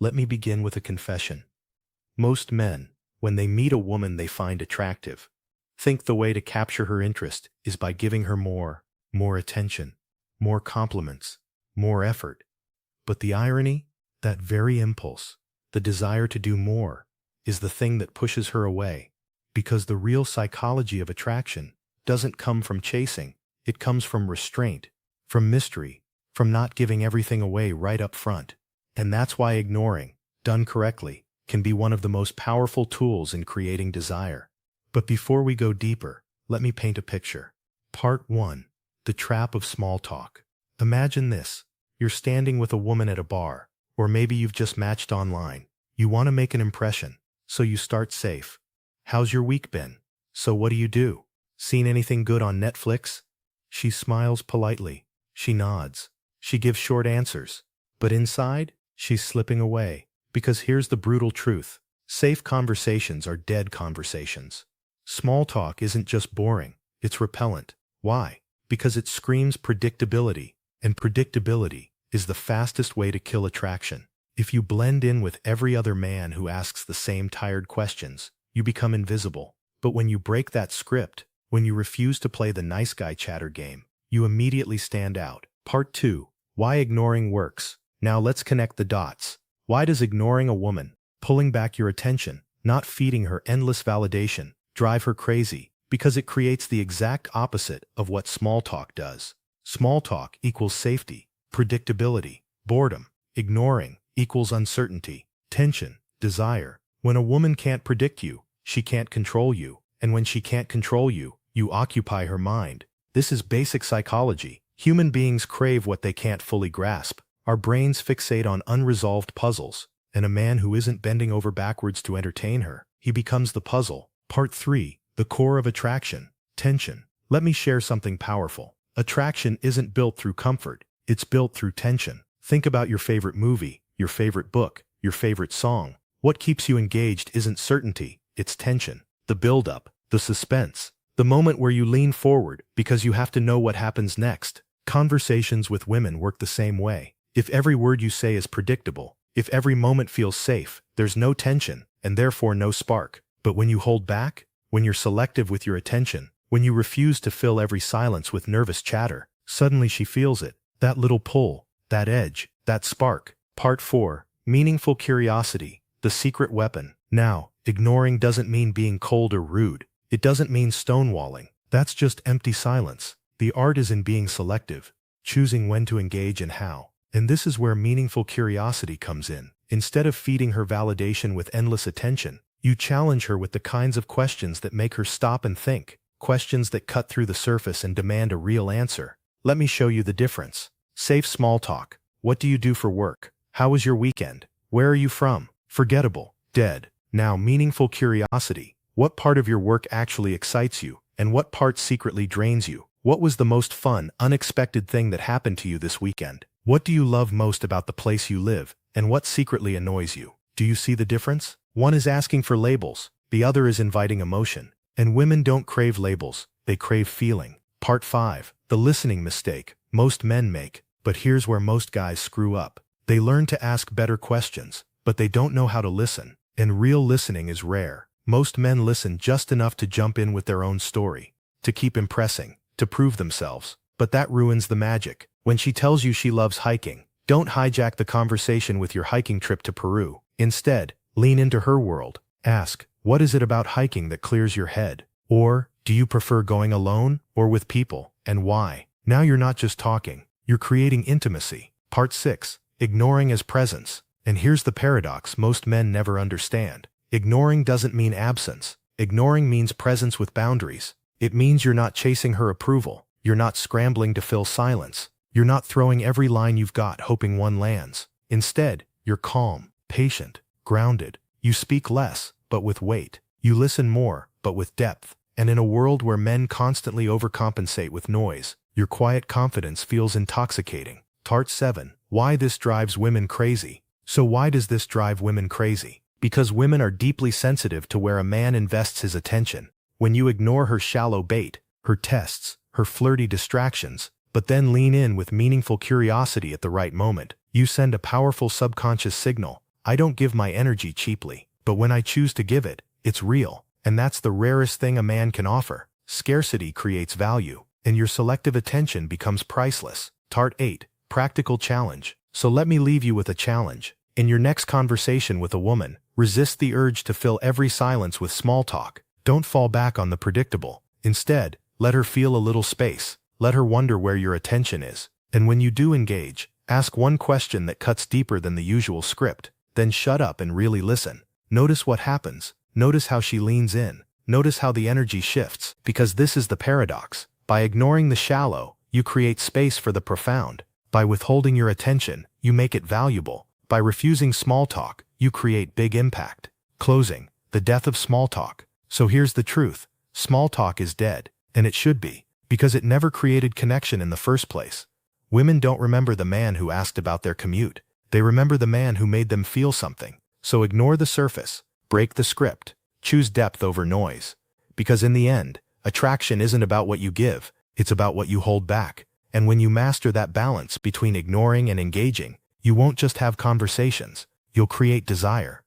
Let me begin with a confession. Most men, when they meet a woman they find attractive, think the way to capture her interest is by giving her more attention, more compliments, more effort. But the irony, that very impulse, the desire to do more, is the thing that pushes her away, because the real psychology of attraction doesn't come from chasing, it comes from restraint, from mystery, from not giving everything away right up front. And that's why ignoring, done correctly, can be one of the most powerful tools in creating desire. But before we go deeper, let me paint a picture. Part 1. The Trap of Small Talk. Imagine this. You're standing with a woman at a bar, or maybe you've just matched online. You want to make an impression, so you start safe. How's your week been? So what do? Seen anything good on Netflix? She smiles politely. She nods. She gives short answers. But inside, she's slipping away. Because here's the brutal truth. Safe conversations are dead conversations. Small talk isn't just boring, it's repellent. Why? Because it screams predictability, and predictability is the fastest way to kill attraction. If you blend in with every other man who asks the same tired questions, you become invisible. But when you break that script, when you refuse to play the nice guy chatter game, you immediately stand out. Part 2. Why ignoring works. Now let's connect the dots. Why does ignoring a woman, pulling back your attention, not feeding her endless validation, drive her crazy? Because it creates the exact opposite of what small talk does. Small talk equals safety, predictability, boredom. Ignoring equals uncertainty, tension, desire. When a woman can't predict you, she can't control you. And when she can't control you, you occupy her mind. This is basic psychology. Human beings crave what they can't fully grasp. Our brains fixate on unresolved puzzles, and a man who isn't bending over backwards to entertain her, he becomes the puzzle. Part 3. The core of attraction. Tension. Let me share something powerful. Attraction isn't built through comfort, it's built through tension. Think about your favorite movie, your favorite book, your favorite song. What keeps you engaged isn't certainty, it's tension. The build-up, the suspense, the moment where you lean forward because you have to know what happens next. Conversations with women work the same way. If every word you say is predictable, if every moment feels safe, there's no tension, and therefore no spark. But when you hold back, when you're selective with your attention, when you refuse to fill every silence with nervous chatter, suddenly she feels it. That little pull, that edge, that spark. Part 4. Meaningful curiosity, the secret weapon. Now, ignoring doesn't mean being cold or rude. It doesn't mean stonewalling. That's just empty silence. The art is in being selective, choosing when to engage and how. And this is where meaningful curiosity comes in. Instead of feeding her validation with endless attention, you challenge her with the kinds of questions that make her stop and think, questions that cut through the surface and demand a real answer. Let me show you the difference. Safe small talk. What do you do for work? How was your weekend? Where are you from? Forgettable. Dead. Now meaningful curiosity. What part of your work actually excites you, and what part secretly drains you? What was the most fun, unexpected thing that happened to you this weekend? What do you love most about the place you live, and what secretly annoys you? Do you see the difference? One is asking for labels, the other is inviting emotion. And women don't crave labels, they crave feeling. Part 5. The listening mistake most men make. But here's where most guys screw up. They learn to ask better questions, but they don't know how to listen. And real listening is rare. Most men listen just enough to jump in with their own story, to keep impressing, to prove themselves. But that ruins the magic. When she tells you she loves hiking, don't hijack the conversation with your hiking trip to Peru. Instead, lean into her world. Ask, what is it about hiking that clears your head? Or, do you prefer going alone or with people, and why? Now you're not just talking, you're creating intimacy. Part 6. Ignoring as presence. And here's the paradox most men never understand. Ignoring doesn't mean absence. Ignoring means presence with boundaries. It means you're not chasing her approval. You're not scrambling to fill silence. You're not throwing every line you've got hoping one lands. Instead, you're calm, patient, grounded. You speak less, but with weight. You listen more, but with depth. And in a world where men constantly overcompensate with noise, your quiet confidence feels intoxicating. Part 7. Why this drives women crazy. So why does this drive women crazy? Because women are deeply sensitive to where a man invests his attention. When you ignore her shallow bait, her tests, her flirty distractions, but then lean in with meaningful curiosity at the right moment, you send a powerful subconscious signal. I don't give my energy cheaply, but when I choose to give it, it's real. And that's the rarest thing a man can offer. Scarcity creates value, and your selective attention becomes priceless. Part 8. Practical challenge. So let me leave you with a challenge. In your next conversation with a woman, resist the urge to fill every silence with small talk. Don't fall back on the predictable. Instead, let her feel a little space. Let her wonder where your attention is. And when you do engage, ask one question that cuts deeper than the usual script. Then shut up and really listen. Notice what happens. Notice how she leans in. Notice how the energy shifts. Because this is the paradox. By ignoring the shallow, you create space for the profound. By withholding your attention, you make it valuable. By refusing small talk, you create big impact. Closing. The death of small talk. So here's the truth. Small talk is dead. And it should be. Because it never created connection in the first place. Women don't remember the man who asked about their commute. They remember the man who made them feel something. So ignore the surface. Break the script. Choose depth over noise. Because in the end, attraction isn't about what you give. It's about what you hold back. And when you master that balance between ignoring and engaging, you won't just have conversations. You'll create desire.